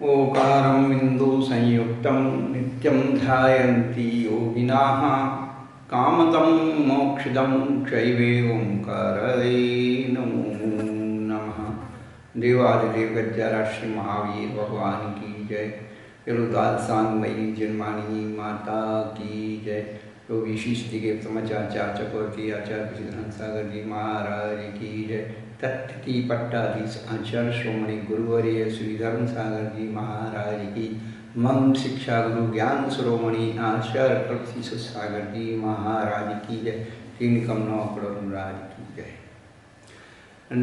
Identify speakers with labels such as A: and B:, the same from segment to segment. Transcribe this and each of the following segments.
A: ओकारं बिन्दुसंयुक्तं नित्यं ध्यायन्ति योगिनः कामदं मोक्षदं चैवे ओंकाराय नमो नमः। देवादिदेव गज्जरा श्री महावीर भगवान की जय। यलुदाल सांगमयी जन्मानी माता की जय। योगी शीष्टि के समाचार चक्रवर्ती आचार्य सिद्धांत सागर जी महाराज की जय। तत्ति पट्टाधीश आचार्य श्रोमणी गुरुवर्य श्री धर्म सागर जी महाराज की। मम शिक्षा गुरु ज्ञान श्रोमणी आचार्य कल्पीश सागर जी महाराज की जय। तीन कमनों राज की जय।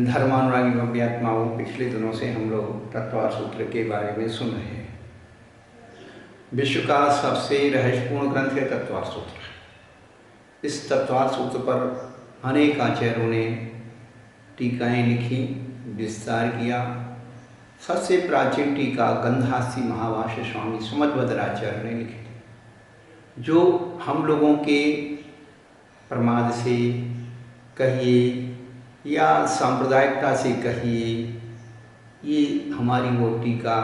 A: धर्मानुरागी अभ्यात्माओं, पिछले दिनों से हम लोग तत्वार सूत्र के बारे में सुन रहे हैं। विश्व का सबसे रहस्यपूर्ण ग्रंथ है तत्वार सूत्र। इस तत्वार सूत्र पर अनेक आचार्यों ने टीकाएँ लिखी, विस्तार किया। सबसे प्राचीन टीका गंधासी महाभाष्य स्वामी सुमध्वराचार्य ने लिखी थी, जो हम लोगों के प्रमाद से कहिए या सांप्रदायिकता से कहिए, ये हमारी वो टीका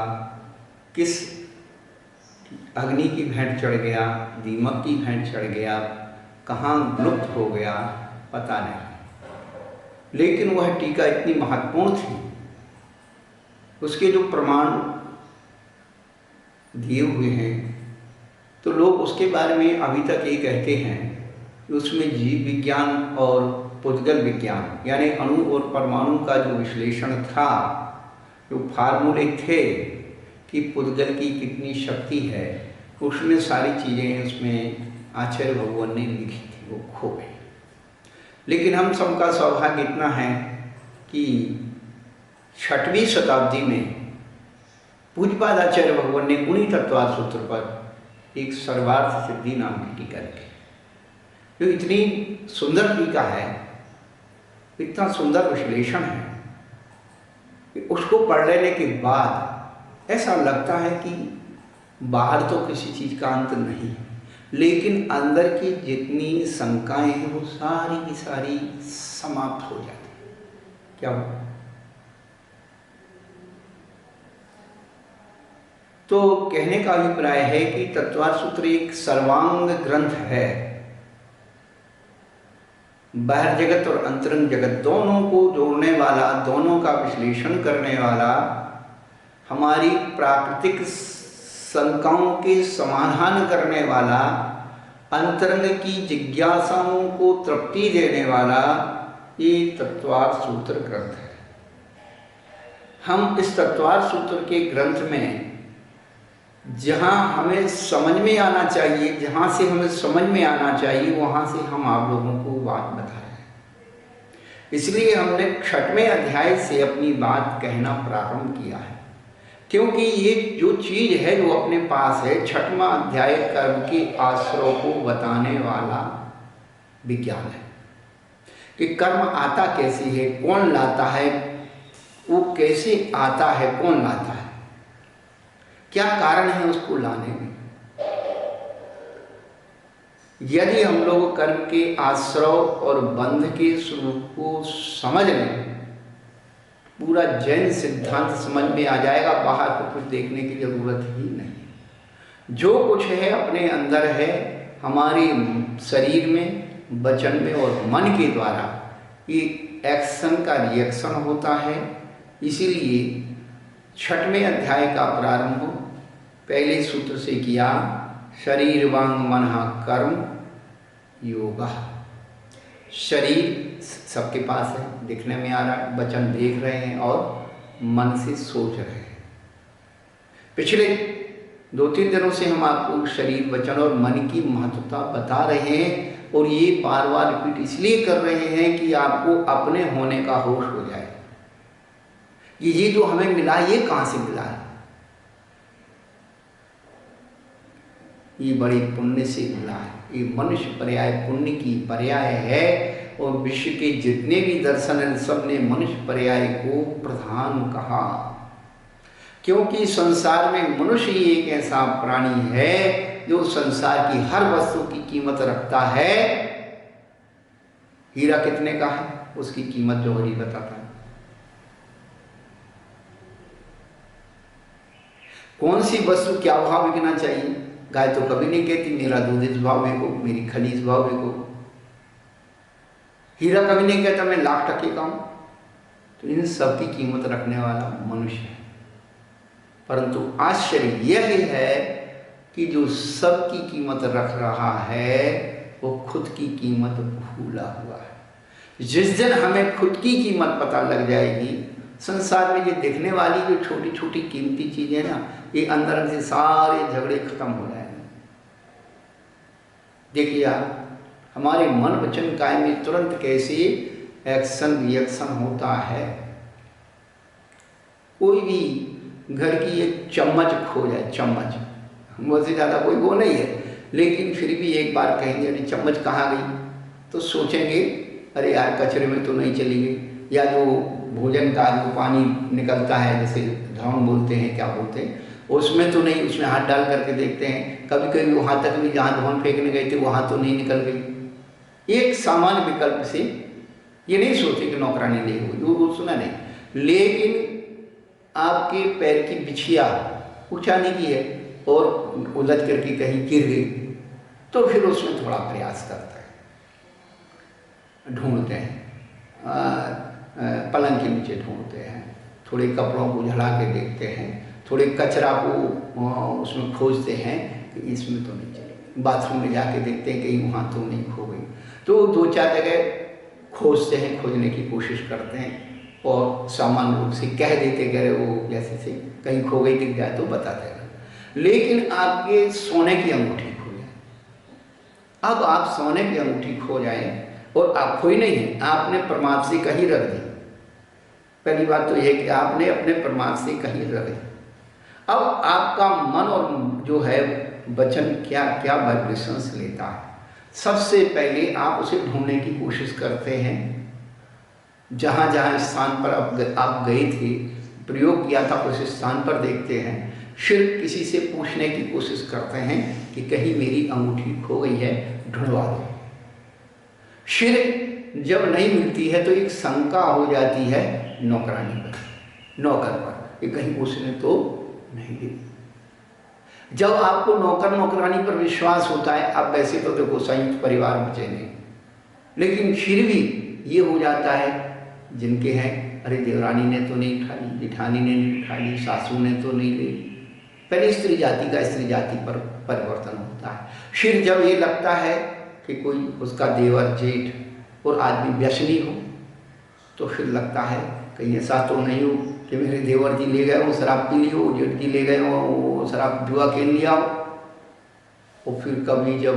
A: किस अग्नि की भेंट चढ़ गया, दीमक की भेंट चढ़ गया, कहाँ लुप्त हो गया पता नहीं। लेकिन वह टीका इतनी महत्वपूर्ण थी, उसके जो प्रमाण दिए हुए हैं, तो लोग उसके बारे में अभी तक ये कहते हैं कि उसमें जीव विज्ञान और पुद्गल विज्ञान यानी अणु और परमाणु का जो विश्लेषण था, जो फार्मूले थे कि पुद्गल की कितनी शक्ति है, उसमें सारी चीज़ें उसमें आचार्य भगवान ने लिखी थी, वो खो गई। लेकिन हम सबका सौभाग्य इतना है कि 6वीं शताब्दी में पूज्यपाद आचार्य भगवान ने उन्हीं तत्वार सूत्र पर एक सर्वार्थ सिद्धि नाम की टीका लिखी, जो इतनी सुंदर टीका है, इतना सुंदर विश्लेषण है कि उसको पढ़ लेने के बाद ऐसा लगता है कि बाहर तो किसी चीज़ का अंत नहीं है, लेकिन अंदर की जितनी शंकाएं हैं वो सारी की सारी समाप्त हो जाती हैं। क्या हो? तो कहने का अभिप्राय है कि तत्वार सूत्र एक सर्वांग ग्रंथ है। बाहर जगत और अंतरंग जगत दोनों को जोड़ने वाला, दोनों का विश्लेषण करने वाला, हमारी प्राकृतिक शंकाओं के समाधान करने वाला, अंतरंग की जिज्ञासाओं को तृप्ति देने वाला ये तत्वार सूत्र ग्रंथ है। हम इस तत्वार सूत्र के ग्रंथ में जहाँ हमें समझ में आना चाहिए, जहाँ से हमें समझ में आना चाहिए, वहाँ से हम आप लोगों को बात बता रहे हैं। इसलिए हमने 6वें अध्याय से अपनी बात कहना प्रारंभ किया है, क्योंकि ये जो चीज़ है जो अपने पास है, 6वां अध्याय कर्म के आश्रय को बताने वाला विज्ञान है कि कर्म आता कैसे है, कौन लाता है, वो कैसे आता है, कौन लाता है, क्या कारण है उसको लाने में। यदि हम लोग कर्म के आश्रय और बंध के स्वरूप को समझ लें, पूरा जैन सिद्धांत समझ में आ जाएगा, बाहर को कुछ देखने की जरूरत ही नहीं। जो कुछ है अपने अंदर है, हमारे शरीर में, वचन में और मन के द्वारा ये एक्शन का रिएक्शन होता है। इसीलिए 6वें अध्याय का प्रारंभ पहले सूत्र से किया, शरीर वांग मन कर्म योगा। शरीर सबके पास है, दिखने में आ रहा है, वचन देख रहे हैं और मन से सोच रहे हैं। पिछले 2-3 दिनों से हम आपको शरीर, वचन और मन की महत्वता बता रहे हैं, और ये बार बार रिपीट इसलिए कर रहे हैं कि आपको अपने होने का होश हो जाए। ये जो हमें मिला, ये कहाँ से मिला है? ये बड़े पुण्य से मिला है। ये मनुष्य पर्याय पुण्य की पर्याय है, और विश्व के जितने भी दर्शन हैं सब ने मनुष्य पर्याय को प्रधान कहा, क्योंकि संसार में मनुष्य ही एक ऐसा प्राणी है जो संसार की हर वस्तु की कीमत रखता है। हीरा कितने का है, उसकी कीमत जौहरी बताता है। कौन सी वस्तु क्या भाव बिकना चाहिए? गाय तो कभी नहीं कहती मेरा दूध इस भाव बिको, मेरी खली इस भाव बिको। हीरा कभी नहीं कहता मैं लाख टके का हूं। तो इन सब की कीमत रखने वाला मनुष्य है। परंतु आश्चर्य यह है कि जो सब की कीमत रख रहा है वो खुद की कीमत भूला हुआ है। जिस दिन हमें खुद की कीमत पता लग जाएगी, संसार में ये दिखने वाली जो छोटी छोटी कीमती चीजें ना, ये अंदर से सारे झगड़े खत्म हो जाएंगे। देखिए आप, हमारे मन वचन काया में तुरंत कैसे एक्शन रिएक्शन होता है। कोई भी घर की एक चम्मच खो जाए, चम्मच मुझसे ज़्यादा कोई वो नहीं है, लेकिन फिर भी एक बार कहेंगे अरे चम्मच कहाँ गई, तो सोचेंगे अरे यार कचरे में तो नहीं चली गई, या जो भोजन का जो पानी निकलता है जैसे धान बोलते हैं क्या बोलते हैं, उसमें तो नहीं, उसमें हाथ डाल करके देखते हैं। कभी कभी वहाँ तक भी जहाँ धान फेंकने गए थे वहाँ तो नहीं निकल गई। एक सामान्य विकल्प से ये नहीं सोचे कि नौकरानी नहीं होगी, वो सुना नहीं, लेकिन आपके पैर की बिछिया उछाने की है और उलझ करके कहीं गिर गई, तो फिर उसमें थोड़ा प्रयास करते हैं, ढूंढते हैं, पलंग के नीचे ढूंढते हैं, थोड़े कपड़ों को झड़ा के देखते हैं, थोड़े कचरा को उसमें खोजते हैं कि इसमें तो नहीं चलेगी। बाथरूम में जाके देखते हैं कहीं वहाँ तो नहीं खो गई, तो दो चार जगह खोजते हैं, खोजने की कोशिश करते हैं और सामान्य रूप से कह देते कि अरे वो जैसे से कहीं खो गई दिख जाए तो बताते हैं। लेकिन आपके सोने की अंगूठी खो जाए, अब आप सोने की अंगूठी खो जाए और आप खोई नहीं है, आपने परमात्मा से कहीं रख दी। पहली बात तो यह कि आपने अपने परमात्मा से कहीं रख दी। अब आपका मन और जो है वचन क्या क्या वाइब्रेशंस लेता है। सबसे पहले आप उसे ढूंढने की कोशिश करते हैं, जहाँ जहाँ स्थान पर आप गए थे, प्रयोग किया था, उस स्थान पर देखते हैं। फिर किसी से पूछने की कोशिश करते हैं कि कहीं मेरी अंगूठी खो गई है, ढूंढवा दो। फिर जब नहीं मिलती है तो एक शंका हो जाती है नौकरानी पर, नौकर पर, कि कहीं उसने तो नहीं दी। जब आपको नौकर नौकरानी पर विश्वास होता है, आप वैसे तो देखो संयुक्त परिवार बचे नहीं, लेकिन फिर भी ये हो जाता है जिनके हैं, अरे देवरानी ने तो नहीं उठा ली, जेठानी ने नहीं उठा ली, सासू ने तो नहीं ली। पहले स्त्री जाति का स्त्री जाति पर परिवर्तन होता है। फिर जब ये लगता है कि कोई उसका देवर जेठ और आदमी व्यसनी हो, तो फिर लगता है कहीं ऐसा तो नहीं हो कि मेरे देवर जी ले गए हो शराब पी ली हो, जेठ जी ले गए हो वो शराब जुआ खेल लिया हो। और फिर कभी जब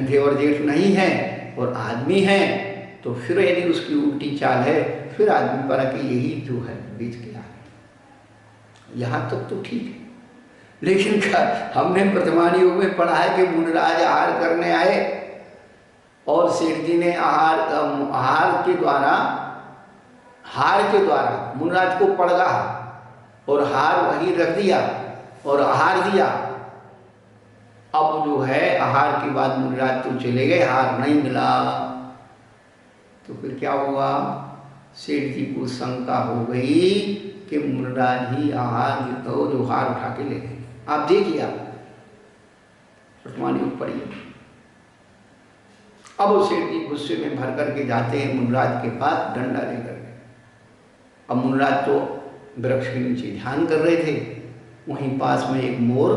A: देवर जेठ नहीं है और आदमी है, तो फिर यदि उसकी उल्टी चाल है, फिर आदमी पर कि यही जो है बीच गया। यहाँ तक तो ठीक है, लेकिन हमने वर्तमान युग में पढ़ा है कि मुनराज आहार करने आए और सेठ जी ने हार के द्वारा मुनराज को पड़गा और हार वहीं रख दिया और आहार दिया। अब जो है आहार के बाद मुनराज तो चले गए, हार नहीं मिला, तो फिर क्या हुआ? सेठ जी को शंका हो गई कि मुनराज ही आहार जो हार उठा के ले गए। आप देखिए, आप वर्तमान युग पढ़िए। अब सेठ जी गुस्से में भर करके जाते हैं मुनराज के पास डंडा लेकर के। अब मुनराज तो वृक्ष के नीचे ध्यान कर रहे थे, वहीं पास में एक मोर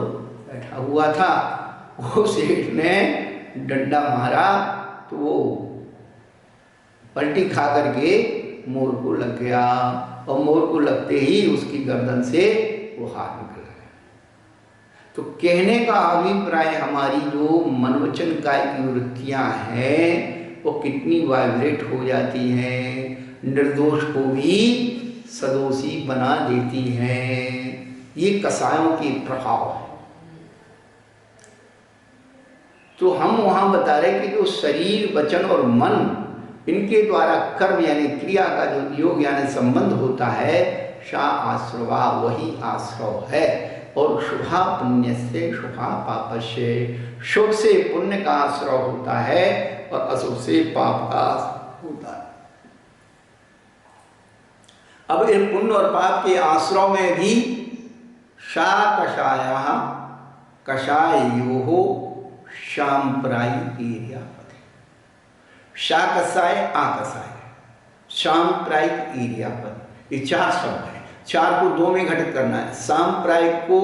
A: बैठा हुआ था। वो सेठ ने डंडा मारा तो वो पलटी खा करके मोर को लग गया, और मोर को लगते ही उसकी गर्दन से वो हार निकल गया। तो कहने का अभिप्राय, हमारी जो मनवचन काय की वृत्तियां हैं वो कितनी वाइब्रेट हो जाती हैं, निर्दोष को भी सदोषी बना देती हैं। ये कसायों के प्रभाव है। तो हम वहां बता रहे कि जो शरीर वचन और मन, इनके द्वारा कर्म यानी क्रिया का जो योग यानी संबंध होता है, सा आश्रवा वही आश्रव है। और शुभा पुण्य से शुभा पाप से, शुभ से पुण्य का आश्रव होता है और अशुभ से पाप का होता है। अब इन पुण्य और पाप के आश्रव में भी सा कषायः कषायोः साम्प्रायिक सा कषाय आ कषाय साम्प्रायिक इर्यापद, ये 4 शब्द हैं। 4 को 2 में घटित करना है। सांप्रायिक को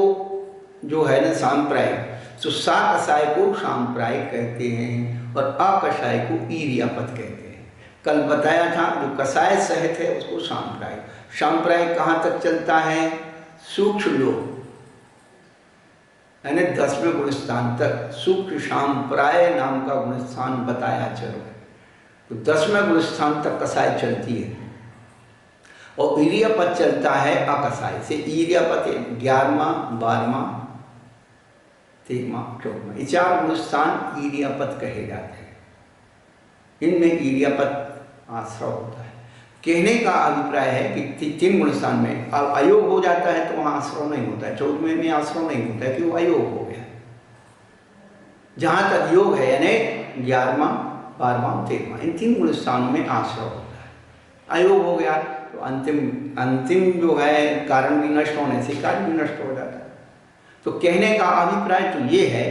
A: जो है ना सांप्रायिक, तो सा कषाय को सांप्रायिक कहते हैं और अकषाय को ईर्यापद कहते हैं। कल बताया था जो कषाय सहित है उसको सांप्रायिक। सांप्रायिक कहाँ तक चलता है? सूक्ष्म योग यानी 10वें गुणस्थान तक। सूक्ष्म सांप्राय नाम का गुणस्थान बताया चलो, तो 10वें गुणस्थान तक कषाय चलती है और ईर्यापद चलता है अकषाय से। ईर्यापद 11वां 12वां 13वां 14वां, ये 4 गुणस्थान ईर्यापद कहे जाते हैं। इनमें ईर्यापद आश्रव होता है। कहने का अभिप्राय है कि 3 गुणस्थान में अब अयोग हो जाता है तो वहाँ आश्रव नहीं होता है। 14वें में आश्रव नहीं होता है कि वो अयोग हो गया। जहाँ तक योग है यानी 11वां 12वां 13वां, इन 3 गुणस्थानों में आश्रव होता है। अयोग हो गया तो अंतिम जो है कारण भी नष्ट होने से कार्य भी नष्ट हो जाता है। तो कहने का अभिप्राय तो ये है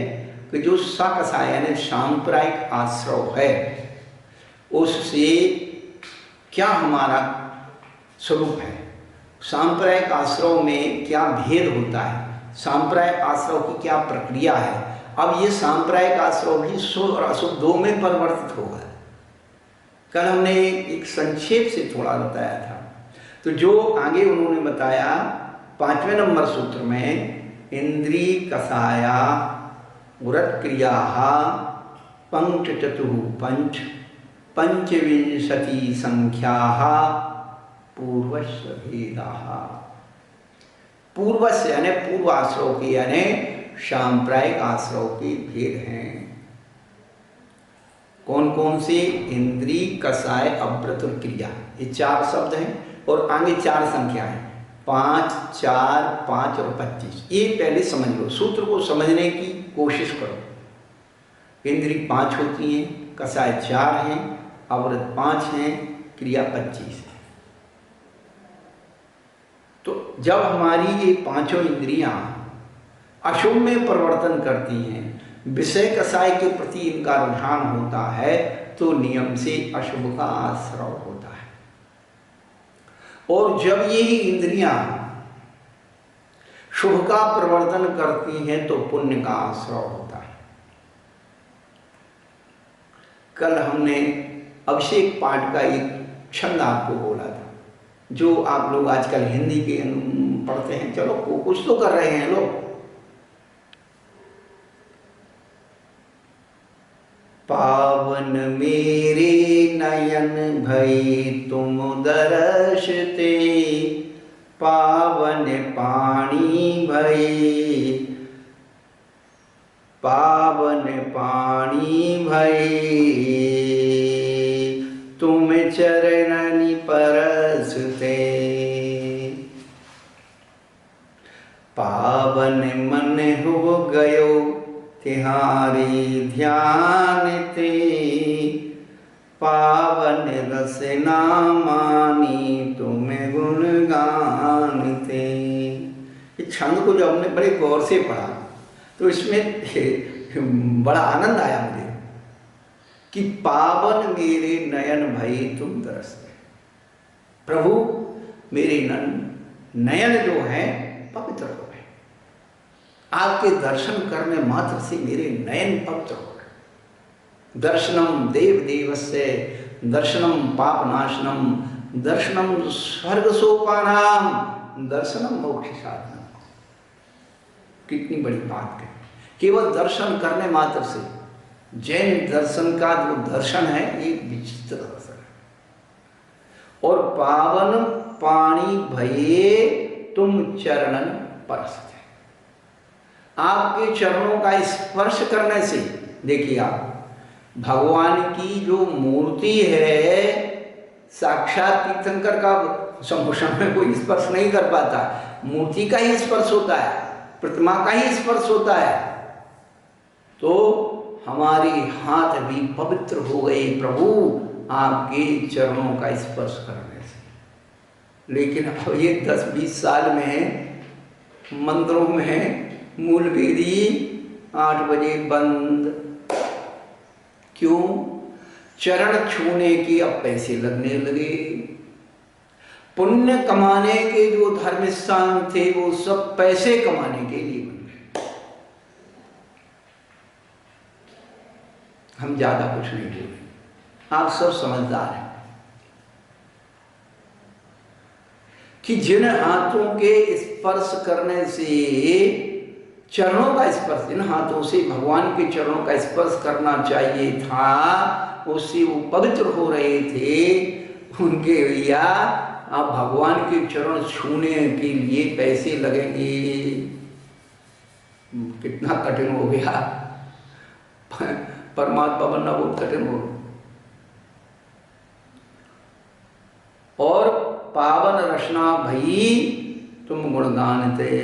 A: कि जो सकषाय यानी सांप्रायिक आश्रव है उससे क्या हमारा स्वरूप है, सांप्रायिक आश्रव में क्या भेद होता है, सांप्रायिक आश्रव की क्या प्रक्रिया है। अब ये सांप्रायिक आश्रव भी शुभ और अशुभ 2 में परिवर्तित होगा। कल हमने एक संक्षेप से थोड़ा बताया था। तो जो आगे उन्होंने बताया 5वें नंबर सूत्र में, इंद्रिय कषाया व्रतक्रिया पंचचतुः पंच पंचविंशति संख्या पूर्वस्य भेदाः। पूर्वस्य यानी पूर्व आश्रव के यानी सांप्रायिक आश्रव के भेद हैं। कौन कौन से? इंद्रिय कषाय अव्रत क्रिया, ये 4 शब्द हैं और आगे 4 संख्या है, 5 4 5 और 25। ये पहले समझ लो, सूत्र को समझने की कोशिश करो। इंद्रिय 5 होती हैं, कषाय 4 हैं, अव्रत 5 हैं, क्रिया 25 है। तो जब हमारी ये 5 इंद्रियां अशुभ में परिवर्तन करती हैं, विषय कषाय के प्रति इनका रुझान होता है, तो नियम से अशुभ का आश्रव होता है। और जब ये इंद्रियां शुभ का प्रवर्तन करती हैं तो पुण्य का आश्रव होता है। कल हमने अभिषेक पाठ का एक छंद आपको बोला था, जो आप लोग आजकल हिंदी के पढ़ते हैं। चलो कुछ तो कर रहे हैं लोग। पावन मेरे नयन भई तुम दर्शते, पावन पानी भई, पावन पानी भई तुम चरणनि परसते, पावन मन हो गयो तिहारी ध्यान ते, पावन रसना मानी तुम्हें गुण गानते। इस छंद को जब हमने बड़े गौर से पढ़ा तो इसमें बड़ा आनंद आया मुझे कि पावन मेरे नयन भई तुम दरसते। प्रभु मेरे नयन जो है पवित्र हो गए, आपके दर्शन करने मात्र से मेरे नयन पवित्र हो गए। दर्शनम देव देवस्य दर्शनम पापनाशनम दर्शनम स्वर्ग सोपानाम दर्शनम मोक्ष साधनम। कितनी बड़ी बात है। केवल दर्शन करने मात्र से, जैन दर्शन का जो दर्शन है ये विचित्र दर्शन है। और पावन पानी भये तुम चरणन परसते, आपके चरणों का स्पर्श करने से, देखिए आप भगवान की जो मूर्ति है, साक्षात तीर्थंकर का संभूषण में कोई स्पर्श नहीं कर पाता, मूर्ति का ही स्पर्श होता है, प्रतिमा का ही स्पर्श होता है। तो हमारे हाथ भी पवित्र हो गए प्रभु आपके चरणों का स्पर्श करने से। लेकिन अब ये 10-20 साल में मंदिरों में मूल वेदी 8 बजे बंद। क्यों? चरण छूने की अब पैसे लगने लगे। पुण्य कमाने के जो धर्म स्थान थे वो सब पैसे कमाने के लिए बन गए। हम ज्यादा कुछ नहीं बोले, आप सब समझदार हैं कि जिन हाथों के स्पर्श करने से, चरणों का स्पर्श, जिन हाथों से भगवान के चरणों का स्पर्श करना चाहिए था, उससे वो पवित्र हो रहे थे, उनके भैया अब भगवान के चरण छूने के लिए पैसे लगेंगे। कितना कठिन हो गया, परमात्मा बनना बहुत कठिन हो। और पावन रचना भई तुम गुणगान थे।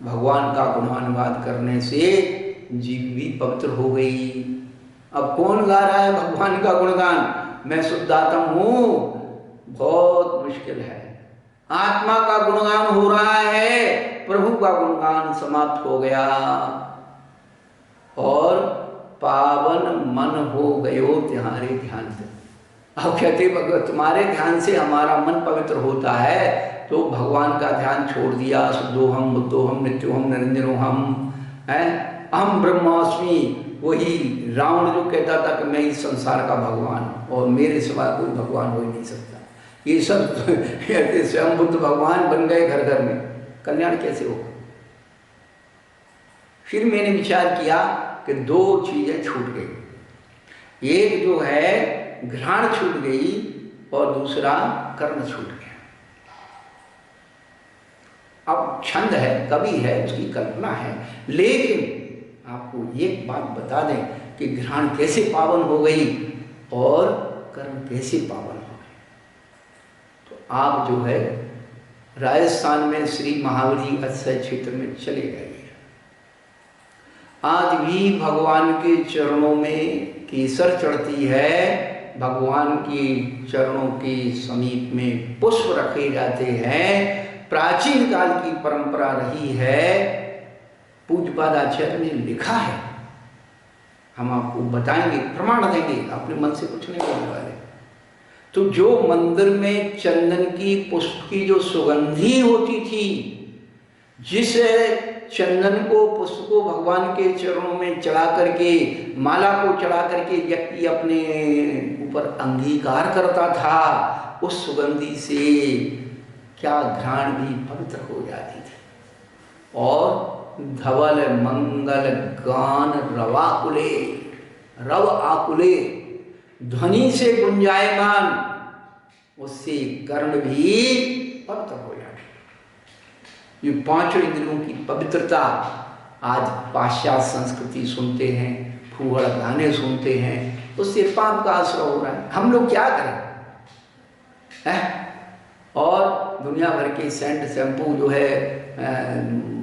A: भगवान का गुणानुवाद करने से जीव भी पवित्र हो गई। अब कौन गा रहा है भगवान का गुणगान? मैं शुद्धात्मा हूं, बहुत मुश्किल है। आत्मा का गुणगान हो रहा है, प्रभु का गुणगान समाप्त हो गया। और पावन मन हो गयो तुम्हारे ध्यान से। अब कहते भगवत तुम्हारे ध्यान से हमारा मन पवित्र होता है, तो भगवान का ध्यान छोड़ दिया। शुद्धोहम बुद्धोहम नित्योहम निरंजनोहम है, अहम ब्रह्मास्मि। वही रावण जो कहता था कि मैं इस संसार का भगवान हूं और मेरे सिवा कोई भगवान हो ही नहीं सकता, ये सब कहते स्वयं बुद्ध भगवान बन गए घर घर में, कल्याण कैसे होगा? फिर मैंने विचार किया कि 2 चीजें छूट गई। एक जो है घ्राण छूट गई और दूसरा कर्म छूट गया। अब छंद है, कवि है, उसकी कल्पना है, लेकिन आपको एक बात बता दें कि घ्राण कैसे पावन हो गई और कर्म कैसे पावन हो गए। तो आप जो है राजस्थान में श्री महावीर अक्षय क्षेत्र में चले गए। आज भी भगवान के चरणों में केसर चढ़ती है, भगवान के चरणों के समीप में पुष्प रखे जाते हैं। प्राचीन काल की परंपरा रही है, पूज्यपाद आचार्य ने लिखा है, हम आपको बताएंगे, प्रमाण देंगे, अपने मन से कुछ नहीं बोलने वाले। तो जो मंदिर में चंदन की पुष्प की जो सुगंधी होती थी, जिस चंदन को पुष्प को भगवान के चरणों में चढ़ा करके, माला को चढ़ा करके व्यक्ति अपने ऊपर अंगीकार करता था, उस सुगंधी से क्या घ्राण भी पवित्र हो जाती थी। और धवल मंगल गान रवाकुले, रव आकुले, ध्वनि से गुंजायमान, उससे कर्ण भी पवित्र हो जाते। ये 5 इंद्रियों की पवित्रता आज पाश्चात्य संस्कृति सुनते हैं, फूहड़ गाने सुनते हैं, उससे पाप का आश्रय हो रहा है। हम लोग क्या करें है? और दुनिया भर के सेंट शैम्पू जो है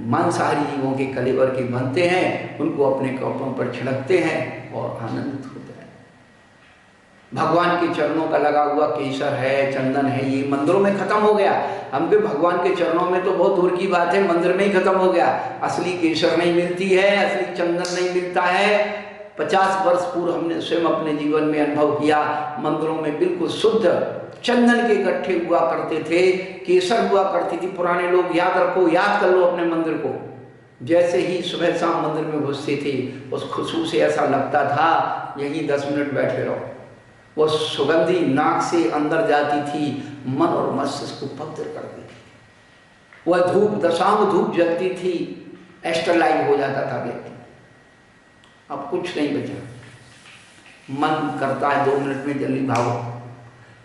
A: मांसाहारी जीवों के कलेवर के बनते हैं, उनको अपने कपड़ों पर छिड़कते हैं और आनंदित होते हैं। भगवान के चरणों का लगा हुआ केसर है, चंदन है, ये मंदिरों में खत्म हो गया। हम भी भगवान के चरणों में तो बहुत दूर की बात है, मंदिर में ही खत्म हो गया। असली केसर नहीं मिलती है, असली चंदन नहीं मिलता है। 50 वर्ष पूर्व हमने स्वयं अपने जीवन में अनुभव किया, मंदिरों में बिल्कुल शुद्ध चंदन के इकट्ठे हुआ करते थे, केसर हुआ करती थी। पुराने लोग याद रखो, याद कर लो अपने मंदिर को, जैसे ही सुबह शाम मंदिर में घुसते थे, उस खुशबू से ऐसा लगता था यहीं 10 मिनट बैठे रहो। वो सुगंधी नाक से अंदर जाती थी, मन और मस्तिष्क को पवित्र करती थी। वह धूप, दशांग धूप जलती थी, एस्टरलाइज हो जाता था व्यक्ति। अब कुछ नहीं बचा, मन करता है 2 मिनट में जल्दी भागो।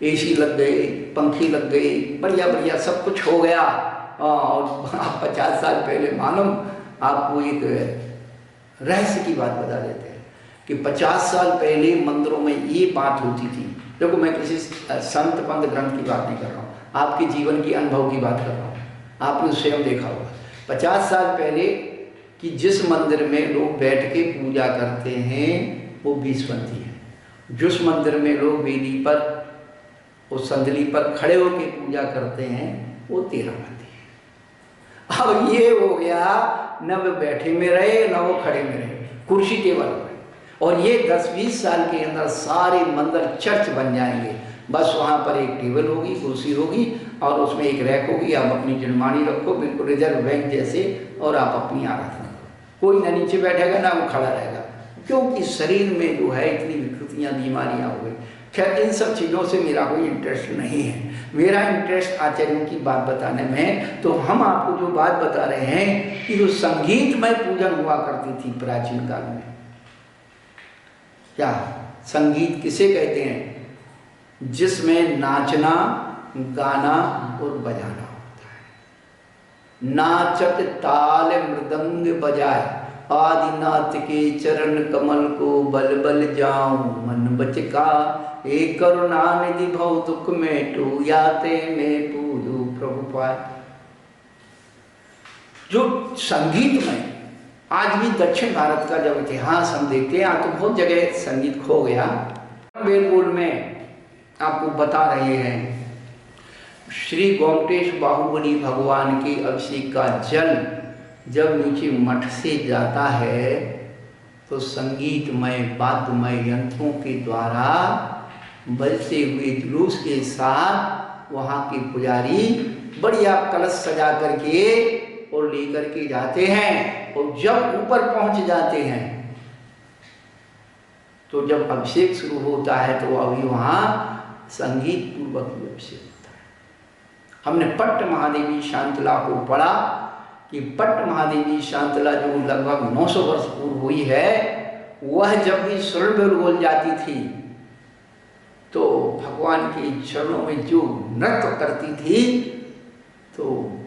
A: एसी लग गए, पंखी लग गई, बढ़िया बढ़िया सब कुछ हो गया। और 50 साल पहले मालूम आपको एक रहस्य की बात बता देते हैं कि 50 साल पहले मंदिरों में ये बात होती थी। देखो, मैं किसी संत पंत ग्रंथ की बात नहीं कर रहा हूँ, आपके जीवन की अनुभव की बात कर रहा हूँ। आपने स्वयं देखा होगा 50 साल पहले कि जिस मंदिर में लोग बैठ के पूजा करते हैं वो 20पंथी है। जिस मंदिर में लोग वेदी पर, उस संदली पर खड़े होकर पूजा करते हैं वो 13पंथी है। अब ये हो गया, न वो बैठे में रहे न वो खड़े में रहे, कुर्सी टेबल पर। और ये 10-20 साल के अंदर सारे मंदिर चर्च बन जाएंगे। बस वहाँ पर एक टेबल होगी, कुर्सी होगी और उसमें एक रैक होगी, आप अपनी जनमानी रखो बिल्कुल रिजर्व बैंक जैसे, और आप अपनी आराधना करो। कोई ना नीचे बैठेगा ना वो खड़ा रहेगा, क्योंकि शरीर में जो है इतनी विकृतियाँ बीमारियाँ हो गई। खैर इन सब चीज़ों से मेरा कोई इंटरेस्ट नहीं है, मेरा इंटरेस्ट आचार्यों की बात बताने में है। तो हम आपको जो बात बता रहे हैं कि जो संगीतमय पूजन हुआ करती थी प्राचीन काल में, क्या संगीत किसे कहते हैं? जिसमें नाचना, गाना और बजाना होता है। नाचत ताल मृदंग बजाए, आदिनाथ के चरण कमल को बल बल जाऊं मन बचका, एक करुणा निधि भव दुख में टू याते में पूजू प्रभु पाए। जो संगीत में आज भी दक्षिण भारत का जब इतिहास हम देखते हैं, आज तो बहुत जगह संगीत खो गया। बेलगोल में आपको बता रहे हैं, श्री गोमटेश बाहुबली भगवान के अभिषेक का जल जब नीचे मठ से जाता है तो संगीतमय वाद्यमय यंत्रों के द्वारा बजते हुए जुलूस के साथ वहाँ के पुजारी बढ़िया कलश सजा करके और लेकर के जाते हैं। और जब ऊपर पहुँच जाते हैं तो जब अभिषेक शुरू होता है तो अभी वहाँ संगीत पूर्वक अभिषेक होता है। हमने पट्ट महादेवी शांतला को पढ़ा कि पट्ट महादेवी शांतला जो लगभग 900 वर्ष पूर्व हुई है, वह जब भी स्वर्ण में बोल जाती थी तो भगवान के चरणों में जो नृत्य करती थी तो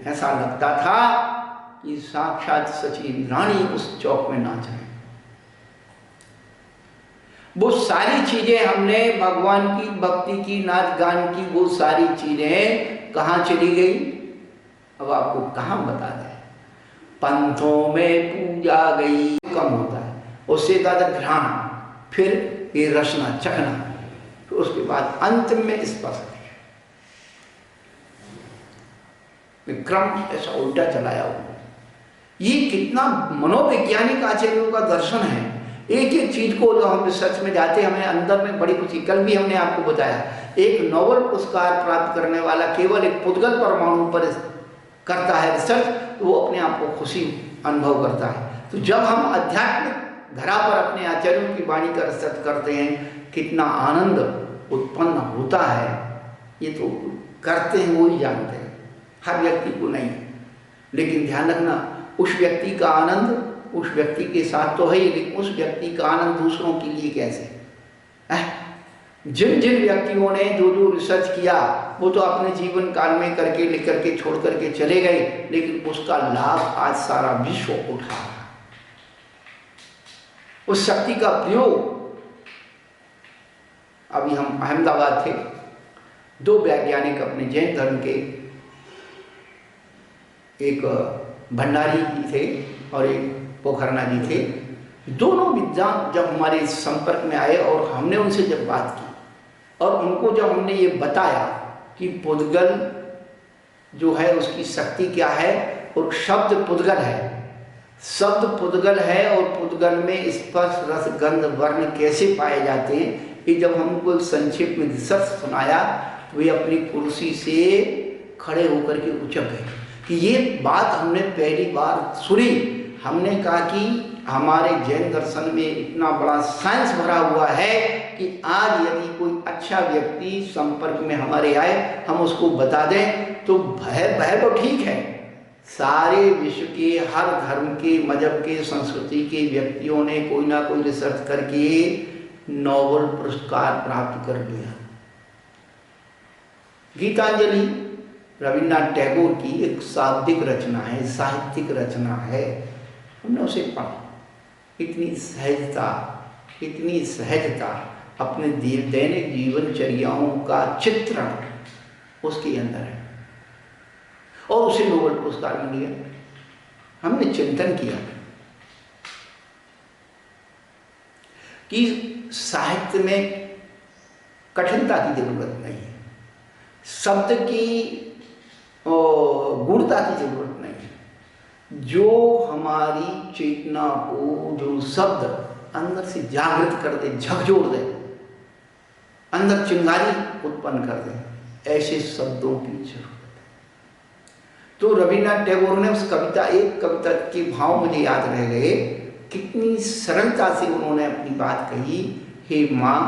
A: ऐसा लगता था कि साक्षात सची रानी उस चौक में नाच रही। वो सारी चीजें हमने भगवान की भक्ति की, नाच गान की, वो सारी चीजें कहाँ चली गई? अब आपको कहाँ बता दें। पंथों में पूजा गई कम होता है, उससे ज़्यादा घ्राण, फिर ये रसना चखना, फिर उसके बाद अंत में स्पर्श। क्रम ऐसा उल्टा चलाया हुआ। ये कितना मनोवैज्ञानिक आचार्यों का दर्शन है। एक एक चीज को जो हम रिसर्च में जाते हैं हमें अंदर में बड़ी खुशी। कल भी हमने आपको बताया, एक नोबेल पुरस्कार प्राप्त करने वाला केवल एक पुद्गल परमाणु पर करता है रिसर्च, तो वो अपने आप को खुशी अनुभव करता है। तो जब हम आध्यात्मिक धरा पर अपने आचार्यों की वाणी का रिसर्च करते हैं, कितना आनंद उत्पन्न होता है, ये तो करते हैं वो ही जानते हैं, हर व्यक्ति को नहीं। लेकिन ध्यान रखना, उस व्यक्ति का आनंद उस व्यक्ति के साथ तो है ही, लेकिन उस व्यक्ति का आनंद दूसरों के लिए कैसे है? जिन जिन व्यक्तियों ने जो जो रिसर्च किया वो तो अपने जीवन काल में करके लिख करके छोड़ करके चले गए, लेकिन उसका लाभ आज सारा विश्व उठा रहा है। उस शक्ति का प्रयोग, अभी हम अहमदाबाद थे, दो वैज्ञानिक अपने जैन धर्म के, एक भंडारी जी थे और एक पोखरना जी थे। दोनों विद्वान जब हमारे संपर्क में आए और हमने उनसे जब बात की और उनको जब हमने ये बताया कि पुद्गल जो है उसकी शक्ति क्या है, और शब्द पुद्गल है, शब्द पुद्गल है और पुद्गल में स्पर्श रस गंध वर्ण कैसे पाए जाते हैं, ये जब हमको संक्षेप में रिसर्च सुनाया तो वे अपनी कुर्सी से खड़े होकर के उचक गए कि ये बात हमने पहली बार सुनी। हमने कहा कि हमारे जैन दर्शन में इतना बड़ा साइंस भरा हुआ है कि आज यदि कोई अच्छा व्यक्ति संपर्क में हमारे आए, हम उसको बता दें तो भय तो ठीक है, सारे विश्व के हर धर्म के, मजहब के, संस्कृति के व्यक्तियों ने कोई ना कोई रिसर्च करके नोबेल पुरस्कार प्राप्त कर लिया। गीतांजलि रविन्द्रनाथ टैगोर की एक शाब्दिक रचना है, साहित्यिक रचना है, हमने उसे पढ़ा। इतनी सहजता अपने दैनिक जीवनचर्याओं का चित्रण उसके अंदर है और उसे नोबेल पुरस्कार मिल गया। हमने चिंतन किया कि साहित्य में कठिनता की जरूरत नहीं है, शब्द की गूढ़ता की जरूरत नहीं है, जो हमारी चेतना को, जो शब्द अंदर से जागृत कर दे, झकझोर दे, अंदर चिंगारी उत्पन्न कर दे, ऐसे शब्दों की जरूरत है। तो रविन्द्रनाथ टैगोर ने उस कविता, एक कविता के भाव मुझे याद रह गए, कितनी सरलता से उन्होंने अपनी बात कही, हे माँ,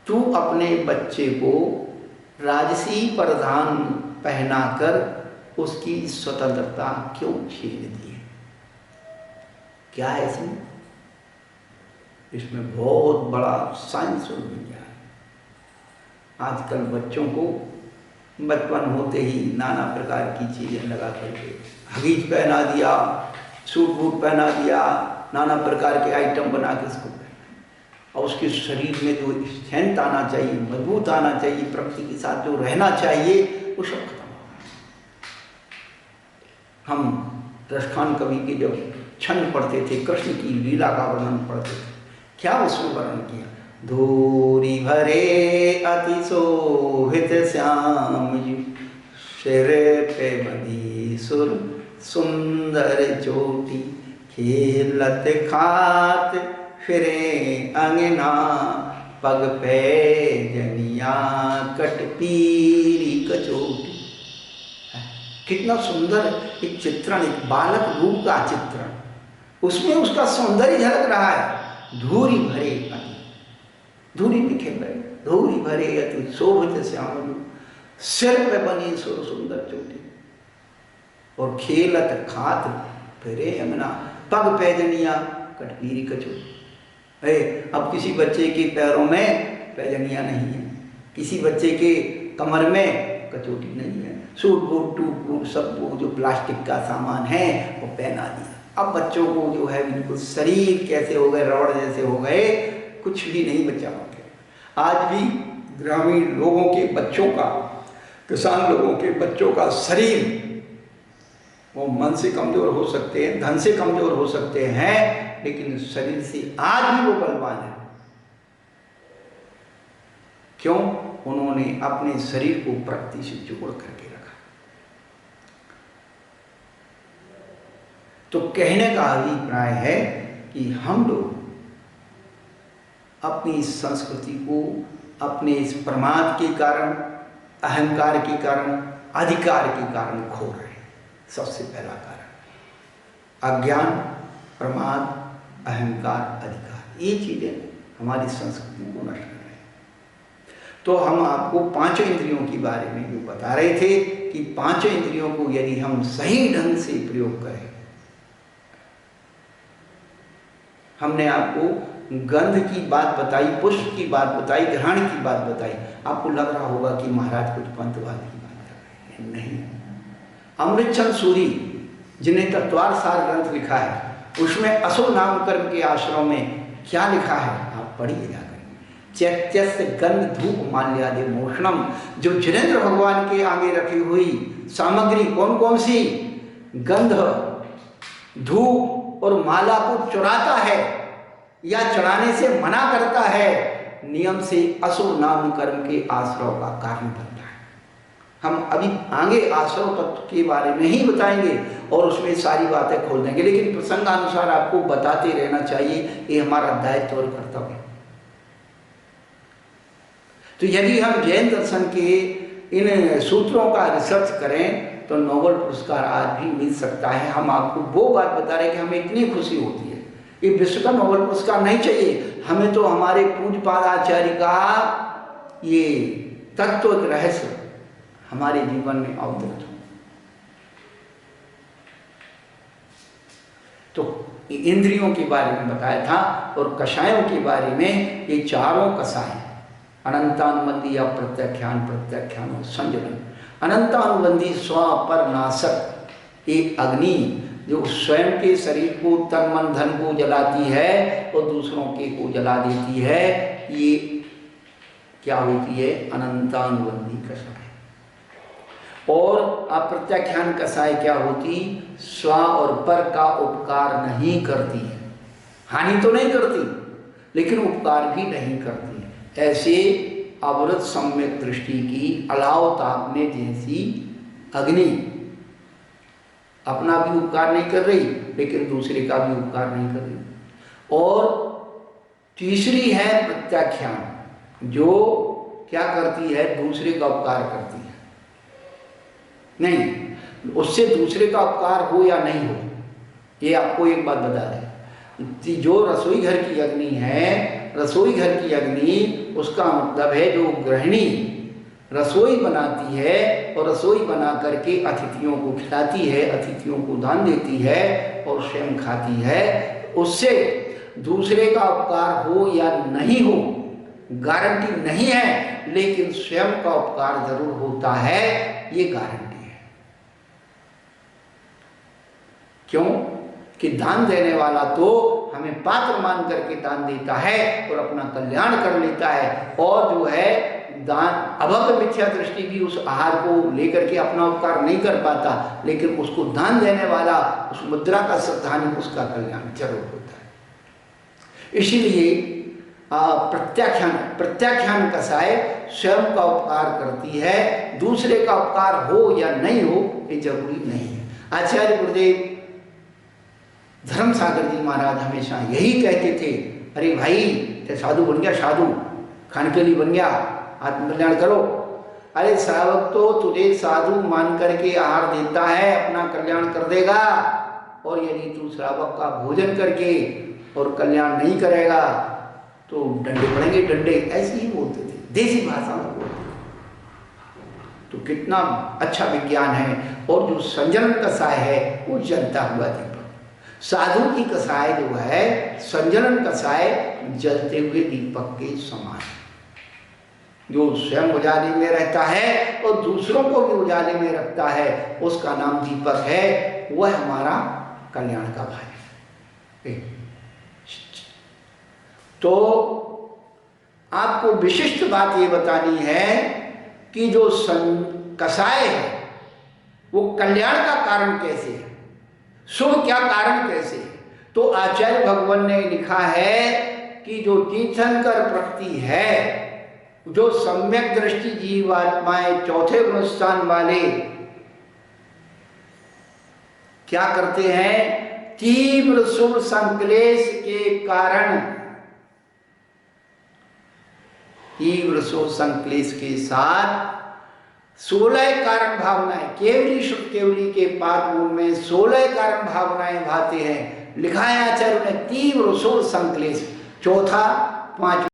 A: तू अपने बच्चे को राजसी परिधान पहनाकर उसकी स्वतंत्रता क्यों छीन दी है? क्या है इसमें? इसमें बहुत बड़ा साइंस और विज्ञान है। आजकल बच्चों को बचपन होते ही नाना प्रकार की चीज़ें लगा करके हगीज पहना दिया, सूट बूट पहना दिया, नाना प्रकार के आइटम बना के उसको पहना, और उसके शरीर में जो स्ट्रेंथ आना चाहिए, मजबूत आना चाहिए, प्रकृति के साथ जो रहना चाहिए, वो सब खत्म हो गया। हम रसखान कवि के जब छंद पढ़ते थे, कृष्ण की लीला का वर्णन पढ़ते थे, क्या उसमें वर्णन किया? धूरी भरे अति शोभित श्याम जी, सिर पे बंधी सुर सुंदर चोटी, खेलत खात फिरे अंगना, पग पे जनिया कटपीरी कचोटी। कितना सुंदर एक चित्रण, एक बालक रूप का चित्रण, उसमें उसका सौंदर्य झलक रहा है। धूरी भरे अति, धूरी में खेल रहे, धूरी भरे अति शोभित श्याम, सिर पे बनी सुर सुंदर चोटी, और खेलत खात फिरे अंगना, पग पैजनिया कटपीरी कचोटी। अब किसी बच्चे के पैरों में पैजनिया नहीं है, किसी बच्चे के कमर में कचोटी नहीं है, सूट बूट टूट बूट सब वो जो प्लास्टिक का सामान है वो पहना दिया। अब बच्चों को जो है बिल्कुल शरीर कैसे हो गए, रबड़ जैसे हो गए, कुछ भी नहीं बचा पाते। आज भी ग्रामीण लोगों के बच्चों का, किसान लोगों के बच्चों का शरीर, वो मन से कमजोर हो सकते हैं, धन से कमजोर हो सकते हैं, लेकिन शरीर से आज भी वो बलवान है। क्यों? उन्होंने अपने शरीर को प्रकृति से जोड़ करके रखा। तो कहने का अभिप्राय है कि हम लोग अपनी संस्कृति को अपने इस प्रमाद के कारण, अहंकार के कारण, अधिकार के कारण खो रहे हैं। सबसे पहला कारण अज्ञान, प्रमाद, अहंकार, अधिकार, ये चीजें हमारी संस्कृति को नष्ट कर रही हैं। तो हम आपको पांचों इंद्रियों के बारे में जो बता रहे थे कि पांचों इंद्रियों को यदि हम सही ढंग से प्रयोग करें, हमने आपको गंध की बात बताई, पुष्प की बात बताई, घ्राण की बात बताई, आपको लग रहा होगा कि महाराज कुछ पंतवाद की बात कर रहे हैं। नहीं, अमृतचंद सूरी जिन्हें तत्वार सार ग्रंथ लिखा है, उसमें असो नाम कर्म के आश्रम में क्या लिखा है आप पढ़िए जाकर। चैत्यस्य गंध धूप माल्यादि मोषणम, जो जिनेन्द्र भगवान के आगे रखी हुई सामग्री कौन कौन सी? गंध, धूप और माला को चुराता है या चढ़ाने से मना करता है, नियम से असुर नाम कर्म के आश्रव का कारण बनता है। हम अभी आगे आश्रव तत्व के बारे में ही बताएंगे और उसमें सारी बातें खोल देंगे, लेकिन प्रसंगानुसार आपको बताते रहना चाहिए, ये हमारा दायित्व और कर्तव्य है। तो यदि हम जैन दर्शन के इन सूत्रों का रिसर्च करें तो नोबेल पुरस्कार आज भी मिल सकता है। हम आपको वो बात बता रहे हैं कि हमें इतनी खुशी होती है, ये विश्व का नोबेल पुरस्कार नहीं चाहिए हमें, तो हमारे पूज्यपाद आचार्य का ये तत्व एक रहस्य हमारे जीवन में अवतरित हो। तो इंद्रियों के बारे में बताया था, और कषायों के बारे में ये चारों कषाय, अनंतानुबंधी, अप्रत्याख्यान, प्रत्याख्यान और संजलन। अनंतानुबंधी स्व पर नाशक, एक अग्नि जो स्वयं के शरीर को, तन मन धन को जलाती है और दूसरों के को जला देती है, ये क्या होती है? अनंतानुबंधी कषाय। और अप्रत्याख्यान कषाय क्या होती? स्व और पर का उपकार नहीं करती है, हानि तो नहीं करती लेकिन उपकार भी नहीं करती। ऐसे अवृत सम्यक दृष्टि की, अलाव तापने जैसी अग्नि
B: अपना भी उपकार नहीं कर रही लेकिन दूसरे का भी उपकार नहीं कर रही। और तीसरी है प्रत्याख्यान, जो क्या करती है, दूसरे का उपकार करती है। नहीं, उससे दूसरे का उपकार हो या नहीं हो, ये आपको एक बात बता दें। जो रसोई घर की अग्नि है, रसोई घर की अग्नि, उसका मतलब है जो गृहिणी रसोई बनाती है और रसोई बना करके अतिथियों को खिलाती है, अतिथियों को दान देती है और स्वयं खाती है, उससे दूसरे का उपकार हो या नहीं हो गारंटी नहीं है, लेकिन स्वयं का उपकार जरूर होता है, ये गारंटी है। क्यों कि दान देने वाला तो हमें पात्र मान करके दान देता है और अपना कल्याण कर लेता है, और जो है दान अभक्त मिथ्या दृष्टि भी उस आहार को लेकर के अपना उपकार नहीं कर पाता, लेकिन उसको दान देने वाला, उस मुद्रा का श्रद्धानी, उसका कल्याण जरूर होता है। इसीलिए प्रत्याख्यान कसाय स्वयं का उपकार करती है, दूसरे का उपकार हो या नहीं हो ये जरूरी नहीं है। आचार्य गुरुदेव धर्म सागर जी महाराज हमेशा यही कहते थे, अरे भाई ते साधु बन गया, साधु खानकेली बन गया, आत्मकल्याण करो। अरे श्रावक तो तुझे साधु मान करके आहार देता है, अपना कल्याण कर देगा, और यदि तू श्रावक का भोजन करके और कल्याण नहीं करेगा तो डंडे पड़ेंगे, डंडे, ऐसे ही बोलते थे, देसी भाषा में बोलते थे। तो कितना अच्छा विज्ञान है। और जो संजलन कसाय है वो जलता हुआ दीपक, साधु की कसाय जो है संजलन कसाय जलते हुए दीपक के समान, जो स्वयं उजाले में रहता है और दूसरों को भी उजाले में रखता है, उसका नाम दीपक है, वह हमारा कल्याण का भाई है। तो आपको विशिष्ट बात ये बतानी है कि जो कसाय है वो कल्याण का कारण कैसे है, शुभ क्या कारण कैसे है। तो आचार्य भगवान ने लिखा है कि जो तीर्थंकर प्रकृति है, जो सम्यक दृष्टि जीवात्माएं चौथे गुणस्थान वाले क्या करते हैं, तीव्र शुभ संक्लेश के कारण, तीव्र शुभ संक्लेश के साथ 16 कारण भावनाएं, केवली शुभ केवली के पाद मूल में 16 कारण भावनाएं भाते हैं। लिखा है आचार्य ने तीव्र शुभ संक्लेश, चौथा 5